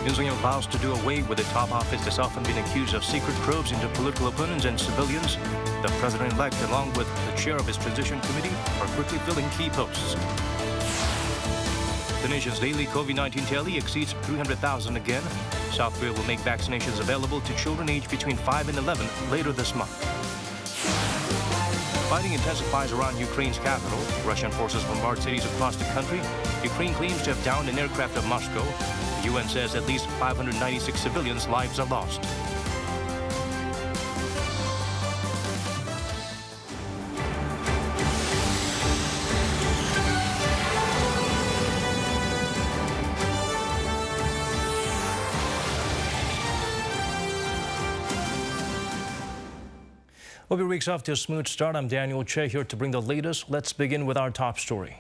Yoon Suk-yeol vows to do away with a top office that's often been accused of secret probes into political opponents and civilians. The president-elect, along with the chair of his transition committee, are quickly filling key posts. The nation's daily COVID-19 tally exceeds 300,000 again. South Korea will make vaccinations available to children aged between 5 and 11 later this month. Fighting intensifies around Ukraine's capital. Russian forces bombard cities across the country. Ukraine claims to have downed an aircraft at Moscow. The UN says at least 596 civilians' lives are lost. Hope your week's off to a smooth start. I'm Daniel Che here to bring the latest. Let's begin with our top story.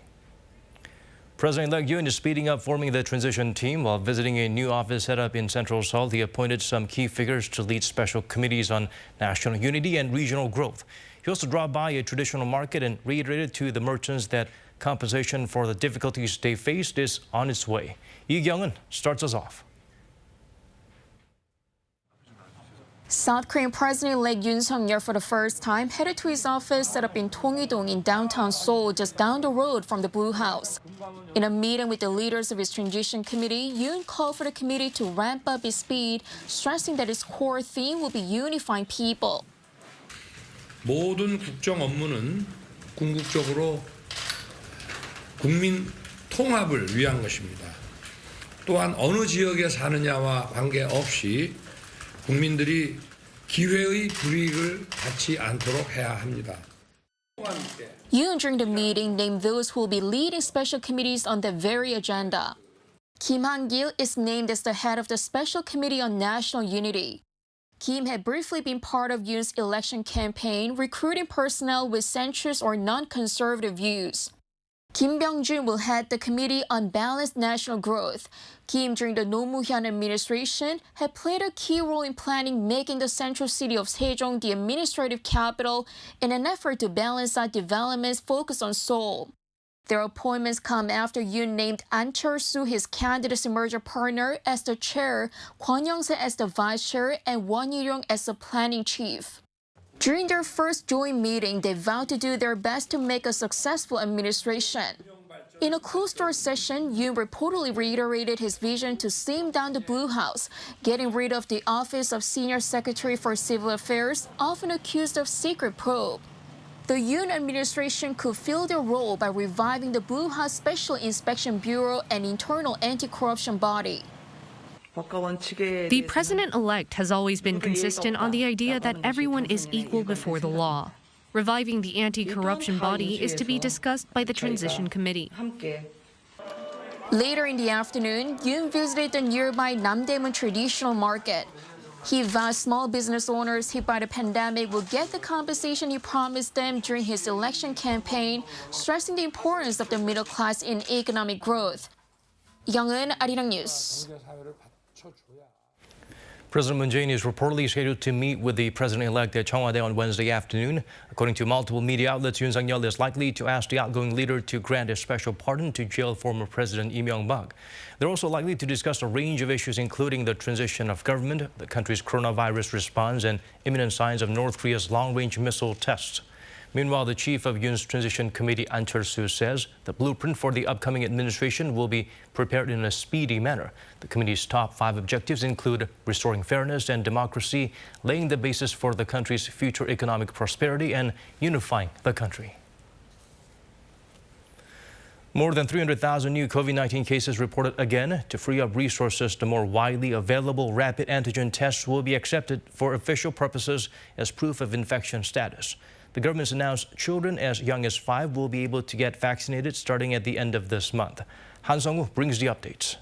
President-elect Yoon is speeding up forming the transition team. While visiting a new office set up in Central Seoul, he appointed some key figures to lead special committees on national unity and regional growth. He also dropped by a traditional market and reiterated to the merchants that compensation for the difficulties they faced is on its way. Lee Kyung-eun starts us off. South Korean President-elect Yoon Suk-yeol for the first time headed to his office set up in Tongui-dong in downtown Seoul, just down the road from the Blue House. In a meeting with the leaders of his transition committee, Yoon called for the committee to ramp up its speed, stressing that its core theme will be unifying people. 모든 국정 업무는 궁극적으로 국민 통합을 위한 것입니다. 또한 어느 지역에 사느냐와 관계없이 국민들이 기회의 불이익을 받지 않도록 해야 합니다. Yoon during the meeting named those who will be leading special committees on that very agenda. Kim Han-gil is named as the head of the Special Committee on National Unity. Kim had briefly been part of Yoon's election campaign, recruiting personnel with centrist or non-conservative views. Kim Byung-jun will head the Committee on Balanced National Growth. Kim, during the Roh Moo-hyun administration, had played a key role in planning making the central city of Sejong the administrative capital in an effort to balance out developments focused on Seoul. Their appointments come after Yoon named An Chol-soo, his candidate's emerger partner, as the chair, Kwon Young-se as the vice chair, and Won Yu-ryong as the planning chief. During their first joint meeting, they vowed to do their best to make a successful administration. In a closed-door session, Yoon reportedly reiterated his vision to slim down the Blue House, getting rid of the office of Senior Secretary for Civil Affairs, often accused of secret probe. The Yoon administration could fill their role by reviving the Blue House Special Inspection Bureau and internal anti-corruption body. The president-elect has always been consistent on the idea that everyone is equal before the law. Reviving the anti-corruption body is to be discussed by the transition committee. Later in the afternoon, Yoon visited the nearby Namdaemun traditional market. He vowed small business owners hit by the pandemic will get the compensation he promised them during his election campaign, stressing the importance of the middle class in economic growth. Young-eun, Arirang News. President Moon Jae-in is reportedly scheduled to meet with the president-elect at Cheongwadae on Wednesday afternoon. According to multiple media outlets, Yoon Suk-yeol is likely to ask the outgoing leader to grant a special pardon to jailed former President Lee Myung-bak. They're also likely to discuss a range of issues, including the transition of government, the country's coronavirus response, and imminent signs of North Korea's long-range missile tests. Meanwhile, the chief of Yoon's transition committee, An Chol-soo, says the blueprint for the upcoming administration will be prepared in a speedy manner. The committee's top 5 objectives include restoring fairness and democracy, laying the basis for the country's future economic prosperity, and unifying the country. More than 300,000 new COVID-19 cases reported again. To free up resources, the more widely available rapid antigen tests will be accepted for official purposes as proof of infection status. The government's announced children as young as 5 will be able to get vaccinated starting at the end of this month. Han Sung-woo brings the updates.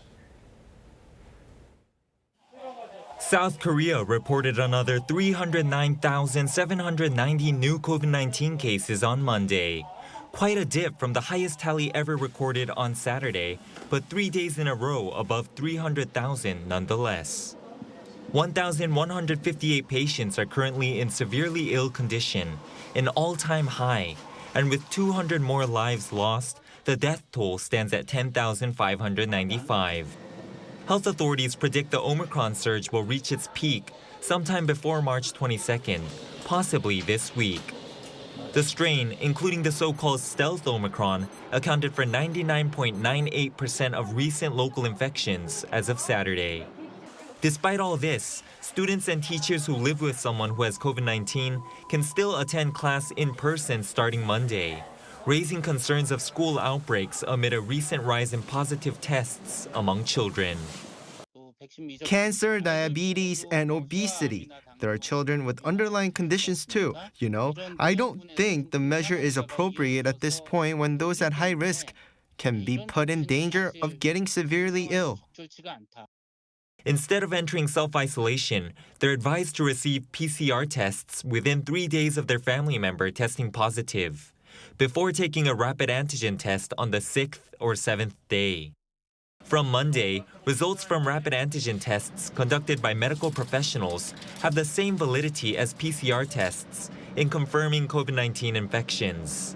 South Korea reported another 309,790 new COVID-19 cases on Monday. Quite a dip from the highest tally ever recorded on Saturday, but 3 days in a row above 300,000 nonetheless. 1,158 patients are currently in severely ill condition, an all-time high, and with 200 more lives lost, the death toll stands at 10,595. Health authorities predict the Omicron surge will reach its peak sometime before March 22nd, possibly this week. The strain, including the so-called stealth Omicron, accounted for 99.98% of recent local infections as of Saturday. Despite all this, students and teachers who live with someone who has COVID-19 can still attend class in person starting Monday, raising concerns of school outbreaks amid a recent rise in positive tests among children. Cancer, diabetes, and obesity. There are children with underlying conditions too. I don't think the measure is appropriate at this point when those at high risk can be put in danger of getting severely ill. Instead of entering self-isolation, they're advised to receive PCR tests within 3 days of their family member testing positive, before taking a rapid antigen test on the 6th or 7th day. From Monday, results from rapid antigen tests conducted by medical professionals have the same validity as PCR tests in confirming COVID-19 infections.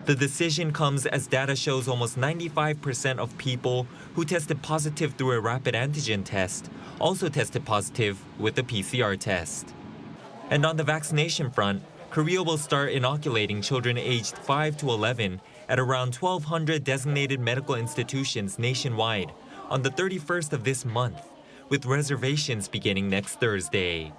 The decision comes as data shows almost 95% of people who tested positive through a rapid antigen test also tested positive with a PCR test. And on the vaccination front, Korea will start inoculating children aged 5 to 11 at around 1,200 designated medical institutions nationwide on the 31st of this month, with reservations beginning next Thursday.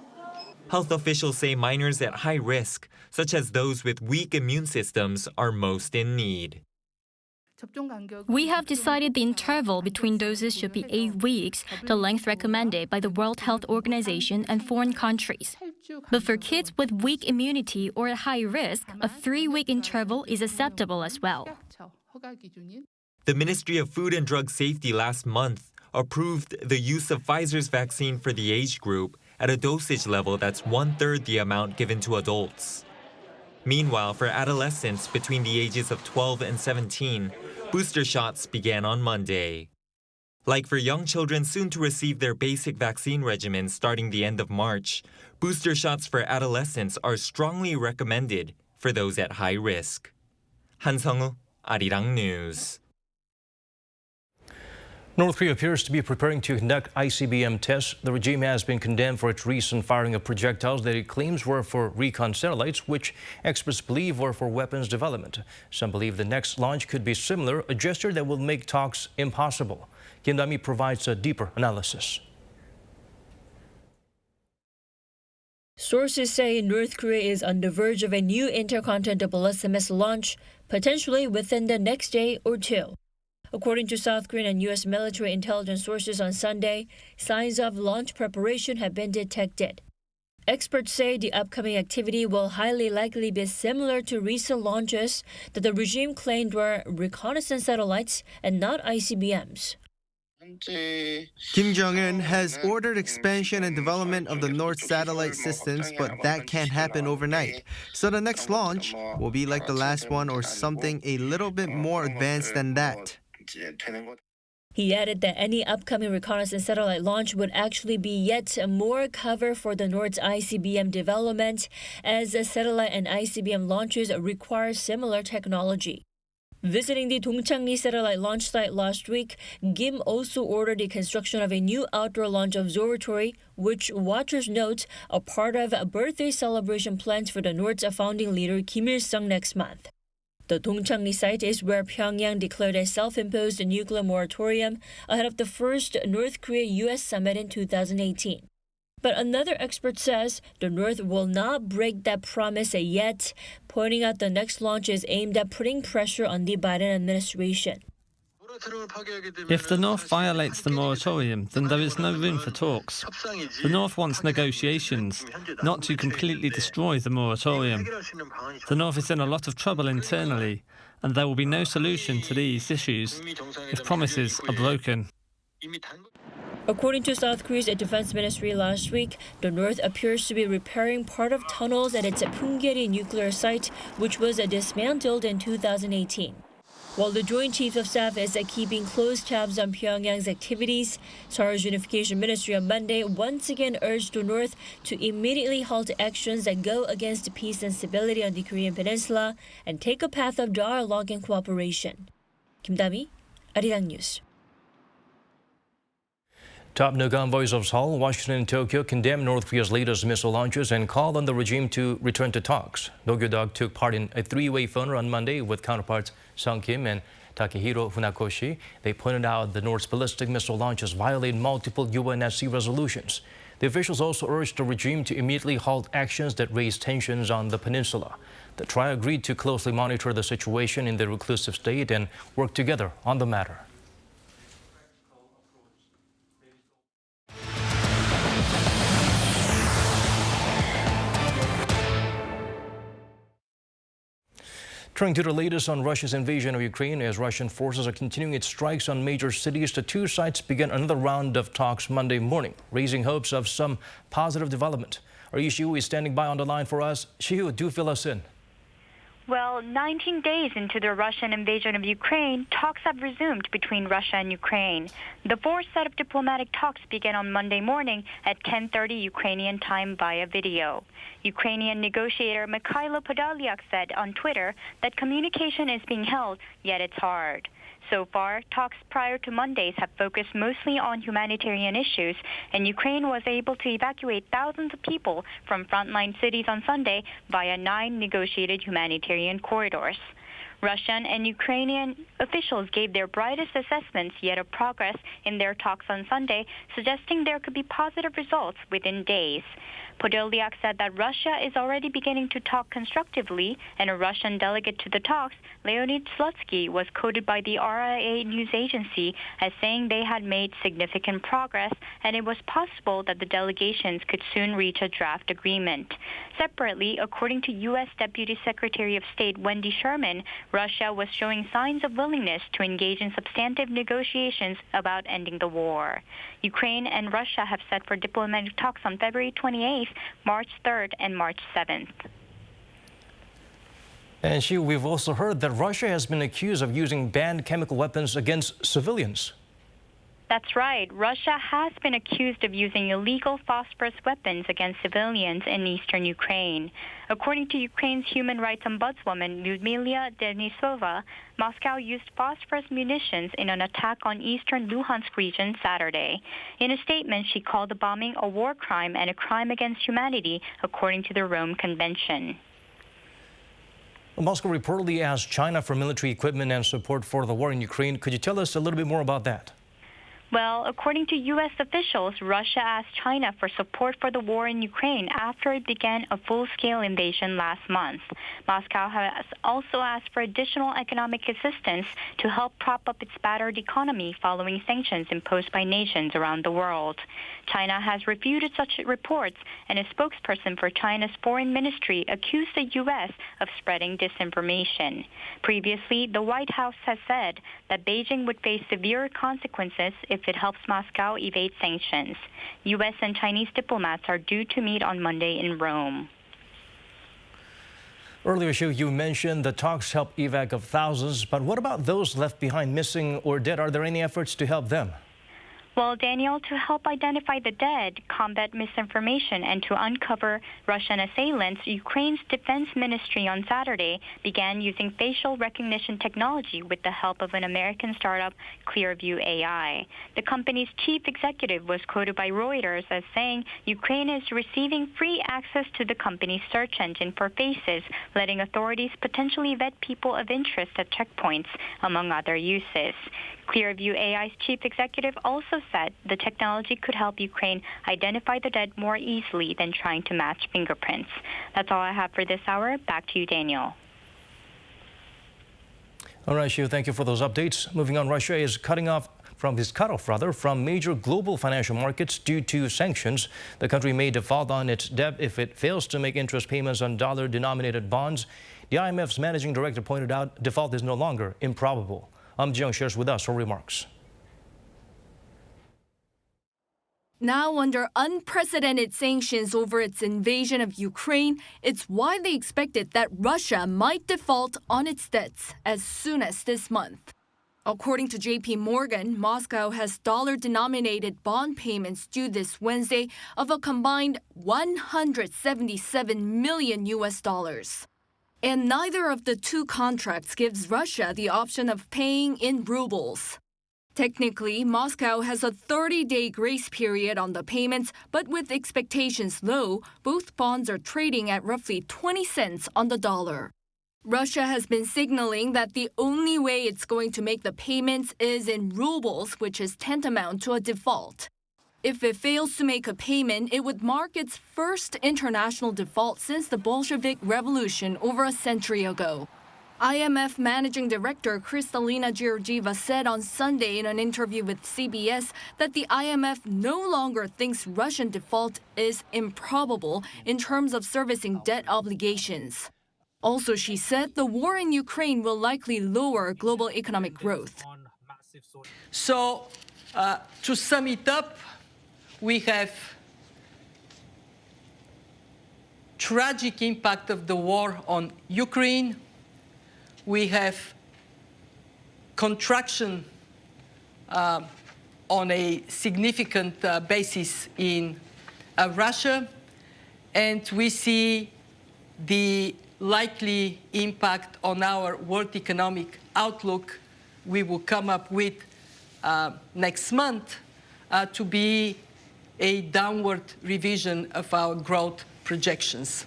Health officials say minors at high risk, such as those with weak immune systems, are most in need. We have decided the interval between doses should be 8 weeks, the length recommended by the World Health Organization and foreign countries. But for kids with weak immunity or at high risk, a 3-week interval is acceptable as well. The Ministry of Food and Drug Safety last month approved the use of Pfizer's vaccine for the age group at a dosage level that's 1/3 the amount given to adults. Meanwhile, for adolescents between the ages of 12 and 17, booster shots began on Monday. Like for young children soon to receive their basic vaccine regimen starting the end of March, booster shots for adolescents are strongly recommended for those at high risk. 한성우, Arirang News. North Korea appears to be preparing to conduct ICBM tests. The regime has been condemned for its recent firing of projectiles that it claims were for recon satellites, which experts believe were for weapons development. Some believe the next launch could be similar, a gesture that will make talks impossible. Kim Da-mi provides a deeper analysis. Sources say North Korea is on the verge of a new intercontinental ballistic missile launch, potentially within the next day or two. According to South Korean and U.S. military intelligence sources on Sunday, signs of launch preparation have been detected. Experts say the upcoming activity will highly likely be similar to recent launches that the regime claimed were reconnaissance satellites and not ICBMs. Kim Jong-un has ordered expansion and development of the North satellite systems, but that can't happen overnight. So the next launch will be like the last one or something a little bit more advanced than that. He added that any upcoming reconnaissance satellite launch would actually be yet more cover for the North's ICBM development, as the satellite and ICBM launches require similar technology. Visiting the Dongchang-ri satellite launch site last week, Kim also ordered the construction of a new outdoor launch observatory, which watchers note are part of a birthday celebration planned for the North's founding leader Kim Il-sung next month. The Dongchang-ri site is where Pyongyang declared a self-imposed nuclear moratorium ahead of the first North Korea-U.S. summit in 2018. But another expert says the North will not break that promise yet, pointing out the next launch is aimed at putting pressure on the Biden administration. If the North violates the moratorium, then there is no room for talks. The North wants negotiations, not to completely destroy the moratorium. The North is in a lot of trouble internally, and there will be no solution to these issues if promises are broken. According to South Korea's defense ministry last week, the North appears to be repairing part of tunnels at its Punggye-ri nuclear site, which was dismantled in 2018. While the Joint Chiefs of Staff is keeping close tabs on Pyongyang's activities, Seoul's Unification Ministry on Monday once again urged the North to immediately halt actions that go against peace and stability on the Korean peninsula and take a path of dialogue and cooperation. Kim Da-mi, Arirang News. Top new envoys of Seoul, Washington, and Tokyo condemned North Korea's latest missile launches and called on the regime to return to talks. Tongui-dong took part in a three-way phone on Monday with counterparts Sung Kim and Takehiro Funakoshi. They pointed out the North's ballistic missile launches violate multiple UNSC resolutions. The officials also urged the regime to immediately halt actions that raise tensions on the peninsula. The trio agreed to closely monitor the situation in the reclusive state and work together on the matter. Turning to the latest on Russia's invasion of Ukraine, as Russian forces are continuing its strikes on major cities, the two sides began another round of talks Monday morning, raising hopes of some positive development. Our Ishiu is standing by on the line for us. Shihu, do fill us in. Well, 19 days into the Russian invasion of Ukraine, talks have resumed between Russia and Ukraine. The fourth set of diplomatic talks began on Monday morning at 10:30 Ukrainian time via video. Ukrainian negotiator Mikhailo Podolyak said on Twitter that communication is being held, yet it's hard. So far, talks prior to Mondays have focused mostly on humanitarian issues, and Ukraine was able to evacuate thousands of people from frontline cities on Sunday via 9 negotiated humanitarian corridors. Russian and Ukrainian officials gave their brightest assessments yet of progress in their talks on Sunday, suggesting there could be positive results within days. Podolyak said that Russia is already beginning to talk constructively, and a Russian delegate to the talks, Leonid Slutsky, was quoted by the RIA news agency as saying they had made significant progress and it was possible that the delegations could soon reach a draft agreement. Separately, according to U.S. Deputy Secretary of State Wendy Sherman, Russia was showing signs of willingness to engage in substantive negotiations about ending the war. Ukraine and Russia have set for diplomatic talks on February 28th, March 3rd, and March 7th. And we've also heard that Russia has been accused of using banned chemical weapons against civilians. That's right. Russia has been accused of using illegal phosphorus weapons against civilians in eastern Ukraine. According to Ukraine's human rights ombudswoman Lyudmila Denisova, Moscow used phosphorus munitions in an attack on eastern Luhansk region Saturday. In a statement, she called the bombing a war crime and a crime against humanity, according to the Rome Convention. Moscow reportedly asked China for military equipment and support for the war in Ukraine. Could you tell us a little bit more about that? Well, according to U.S. officials, Russia asked China for support for the war in Ukraine after it began a full-scale invasion last month. Moscow has also asked for additional economic assistance to help prop up its battered economy following sanctions imposed by nations around the world. China has refuted such reports, and a spokesperson for China's foreign ministry accused the U.S. of spreading disinformation. Previously, the White House has said that Beijing would face severe consequences if it helps Moscow evade sanctions. U.S. and Chinese diplomats are due to meet on Monday in Rome. Earlier, you mentioned the talks help evac of thousands, but what about those left behind missing or dead? Are there any efforts to help them? Well, Daniel, to help identify the dead, combat misinformation, and to uncover Russian assailants, Ukraine's defense ministry on Saturday began using facial recognition technology with the help of an American startup, Clearview AI. The company's chief executive was quoted by Reuters as saying Ukraine is receiving free access to the company's search engine for faces, letting authorities potentially vet people of interest at checkpoints, among other uses. Clearview AI's chief executive also said the technology could help Ukraine identify the dead more easily than trying to match fingerprints. That's all I have for this hour. Back to you, Daniel. All right, Shiu, thank you for those updates. Moving on, Russia is cut off from major global financial markets due to sanctions. The country may default on its debt if it fails to make interest payments on dollar-denominated bonds. The IMF's managing director pointed out default is no longer improbable. Jeong shares with us her remarks. Now under unprecedented sanctions over its invasion of Ukraine, it's widely expected that Russia might default on its debts as soon as this month. According to JP Morgan, Moscow has dollar-denominated bond payments due this Wednesday of a combined $177 million. And neither of the two contracts gives Russia the option of paying in rubles. Technically, Moscow has a 30-day grace period on the payments, but with expectations low, both bonds are trading at roughly 20 cents on the dollar. Russia has been signaling that the only way it's going to make the payments is in rubles, which is tantamount to a default. If it fails to make a payment, it would mark its first international default since the Bolshevik Revolution over a century ago. IMF Managing Director Kristalina Georgieva said on Sunday in an interview with CBS that the IMF no longer thinks Russian default is improbable in terms of servicing debt obligations. Also, she said the war in Ukraine will likely lower global economic growth. So, to sum it up, we have tragic impact of the war on Ukraine. We have contraction on a significant basis in Russia, and we see the likely impact on our world economic outlook we will come up with next month to be a downward revision of our growth projections.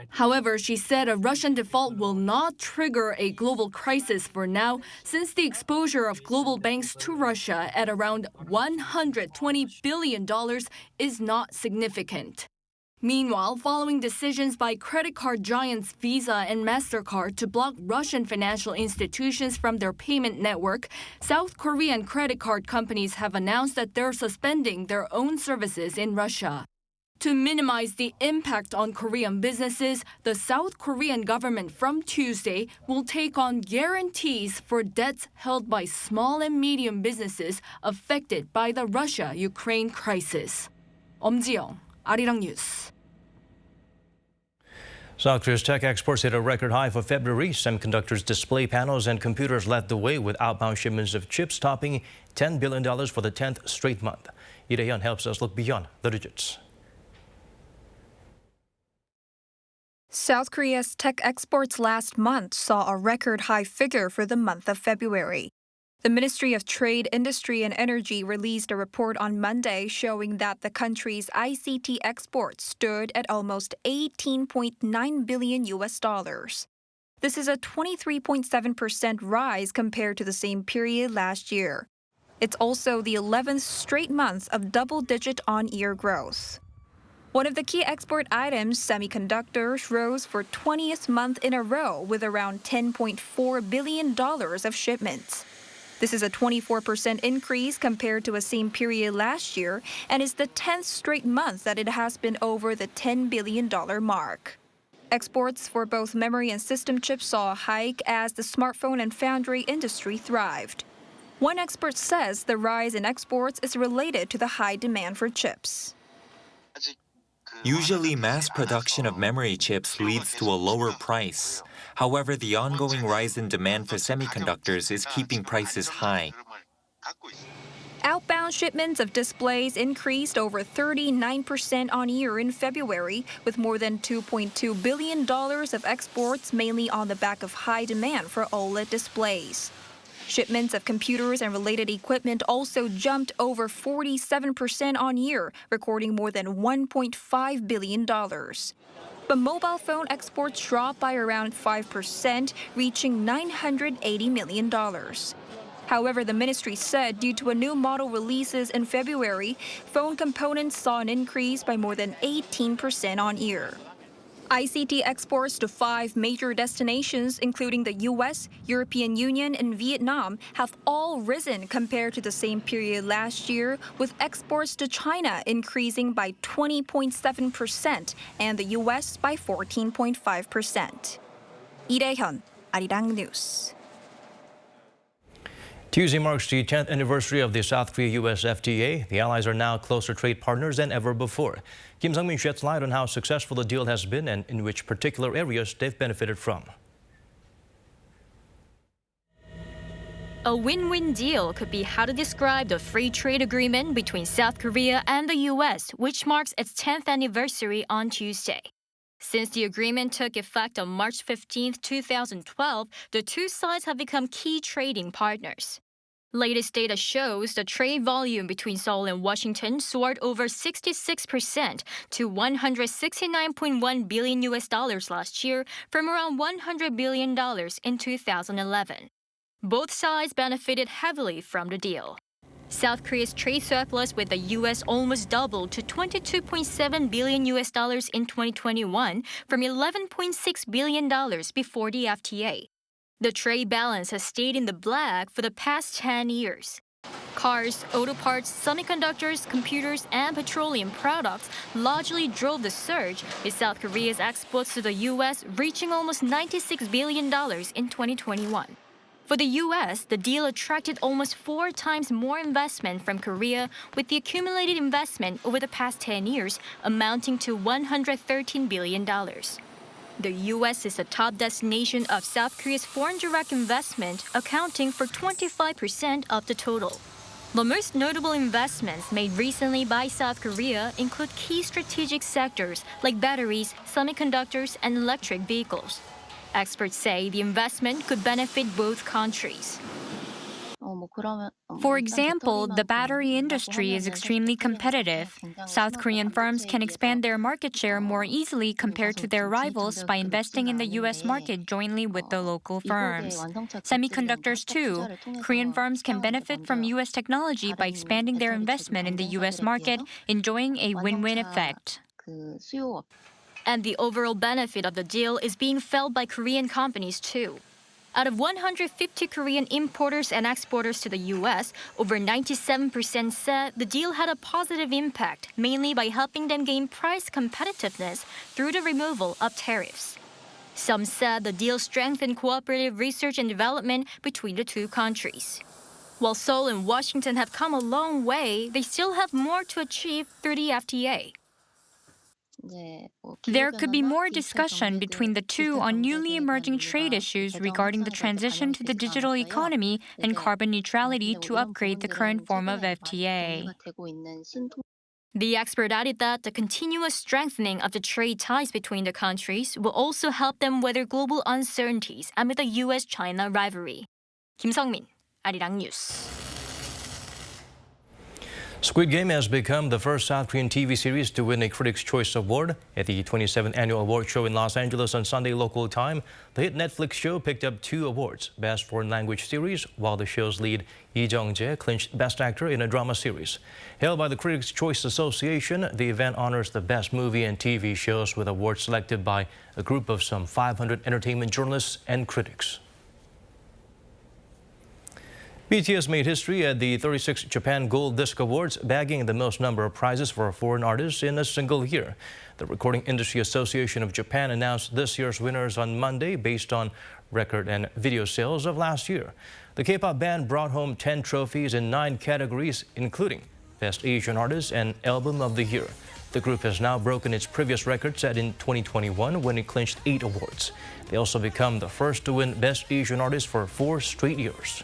However, she said a Russian default will not trigger a global crisis for now, since the exposure of global banks to Russia at around $120 billion is not significant. Meanwhile, following decisions by credit card giants Visa and MasterCard to block Russian financial institutions from their payment network, South Korean credit card companies have announced that they're suspending their own services in Russia. To minimize the impact on Korean businesses, the South Korean government from Tuesday will take on guarantees for debts held by small and medium businesses affected by the Russia-Ukraine crisis. 엄지영, Arirang News. South Korea's tech exports hit a record high for February. Semiconductors, display panels, and computers led the way with outbound shipments of chips topping $10 billion for the 10th straight month. Lee Dae-hyun helps us look beyond the digits. South Korea's tech exports last month saw a record high figure for the month of February. The Ministry of Trade, Industry and Energy released a report on Monday showing that the country's ICT exports stood at almost $18.9 billion. This is a 23.7% rise compared to the same period last year. It's also the 11th straight month of double-digit on-year growth. One of the key export items, semiconductors, rose for 20th month in a row with around $10.4 billion of shipments. This is a 24% increase compared to a same period last year and is the 10th straight month that it has been over the $10 billion mark. Exports for both memory and system chips saw a hike as the smartphone and foundry industry thrived. One expert says the rise in exports is related to the high demand for chips. Usually, mass production of memory chips leads to a lower price. However, the ongoing rise in demand for semiconductors is keeping prices high. Outbound shipments of displays increased over 39% on year in February, with more than $2.2 billion of exports mainly on the back of high demand for OLED displays. Shipments of computers and related equipment also jumped over 47% on year, recording more than $1.5 billion. But mobile phone exports dropped by around 5%, reaching $980 million. However, the ministry said due to a new model releases in February, phone components saw an increase by more than 18% on year. ICT exports to 5 major destinations, including the U.S., European Union, and Vietnam, have all risen compared to the same period last year, with exports to China increasing by 20.7% and the U.S. by 14.5%. Lee Dae-hyun, Arirang News. Tuesday marks the 10th anniversary of the South Korea U.S. FTA. The allies are now closer trade partners than ever before. Kim Sung-min sheds light on how successful the deal has been and in which particular areas they've benefited from. A win-win deal could be how to describe the free trade agreement between South Korea and the U.S., which marks its 10th anniversary on Tuesday. Since the agreement took effect on March 15, 2012, the two sides have become key trading partners. Latest data shows the trade volume between Seoul and Washington soared over 66% to $169.1 billion last year from around $100 billion in 2011. Both sides benefited heavily from the deal. South Korea's trade surplus with the U.S. almost doubled to $22.7 billion in 2021 from $11.6 billion before the FTA. The trade balance has stayed in the black for the past 10 years. Cars, auto parts, semiconductors, computers, and petroleum products largely drove the surge, with South Korea's exports to the U.S. reaching almost $96 billion in 2021. For the U.S., the deal attracted almost 4 times more investment from Korea, with the accumulated investment over the past 10 years amounting to $113 billion. The U.S. is the top destination of South Korea's foreign direct investment, accounting for 25% of the total. The most notable investments made recently by South Korea include key strategic sectors like batteries, semiconductors, and electric vehicles. Experts say the investment could benefit both countries. For example, the battery industry is extremely competitive. South Korean firms can expand their market share more easily compared to their rivals by investing in the U.S. market jointly with the local firms. Semiconductors, too. Korean firms can benefit from U.S. technology by expanding their investment in the U.S. market, enjoying a win-win effect. And the overall benefit of the deal is being felt by Korean companies, too. Out of 150 Korean importers and exporters to the U.S., over 97% said the deal had a positive impact, mainly by helping them gain price competitiveness through the removal of tariffs. Some said the deal strengthened cooperative research and development between the two countries. While Seoul and Washington have come a long way, they still have more to achieve through the FTA. There could be more discussion between the two on newly emerging trade issues regarding the transition to the digital economy and carbon neutrality to upgrade the current form of FTA. The expert added that the continuous strengthening of the trade ties between the countries will also help them weather global uncertainties amid the U.S.-China rivalry. 김성민, Arirang News. Squid Game has become the first South Korean TV series to win a Critics' Choice Award. At the 27th Annual Award Show in Los Angeles on Sunday local time, the hit Netflix show picked up 2 awards, Best Foreign Language Series, while the show's lead, Lee Jung-jae, clinched Best Actor in a Drama Series. Held by the Critics' Choice Association, the event honors the best movie and TV shows with awards selected by a group of some 500 entertainment journalists and critics. BTS made history at the 36th Japan Gold Disc Awards, bagging the most number of prizes for a foreign artist in a single year. The Recording Industry Association of Japan announced this year's winners on Monday based on record and video sales of last year. The K-pop band brought home 10 trophies in 9 categories, including Best Asian Artist and Album of the Year. The group has now broken its previous record set in 2021 when it clinched 8 awards. They also become the first to win Best Asian Artist for 4 straight years.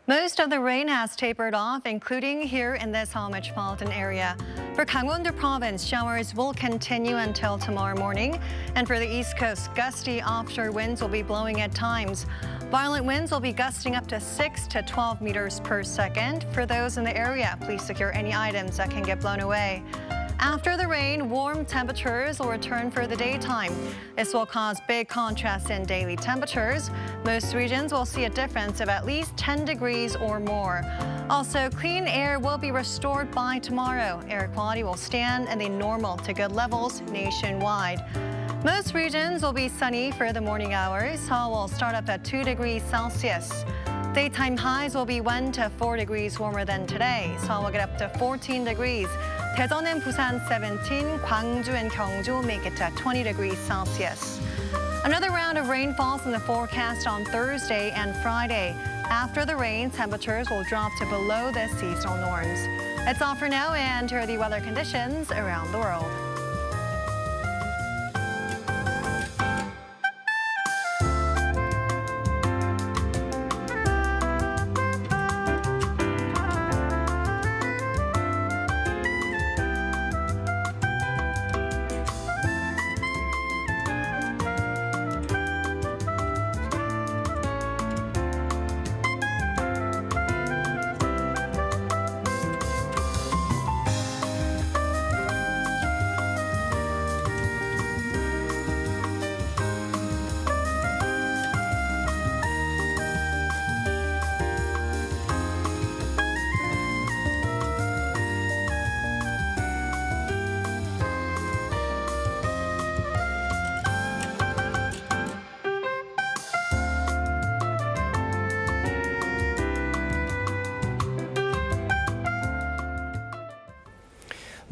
Most of the rain has tapered off, including here in this Seoul metropolitan area. For Gangwon-do Province, showers will continue until tomorrow morning. And for the East Coast, gusty offshore winds will be blowing at times. Violent winds will be gusting up to 6 to 12 meters per second. For those in the area, please secure any items that can get blown away. After the rain, warm temperatures will return for the daytime. This will cause big contrast in daily temperatures. Most regions will see a difference of at least 10 degrees or more. Also, clean air will be restored by tomorrow. Air quality will stand in the normal to good levels nationwide. Most regions will be sunny for the morning hours. Seoul will start up at 2 degrees Celsius. Daytime highs will be 1 to 4 degrees warmer than today. Seoul will get up to 14 degrees. Daejeon and Busan 17, Gwangju and Gyeongju make it to 20 degrees Celsius. Another round of rainfalls in the forecast on Thursday and Friday. After the rain, temperatures will drop to below the seasonal norms. That's all for now, and here are the weather conditions around the world.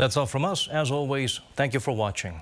That's all from us. As always, thank you for watching.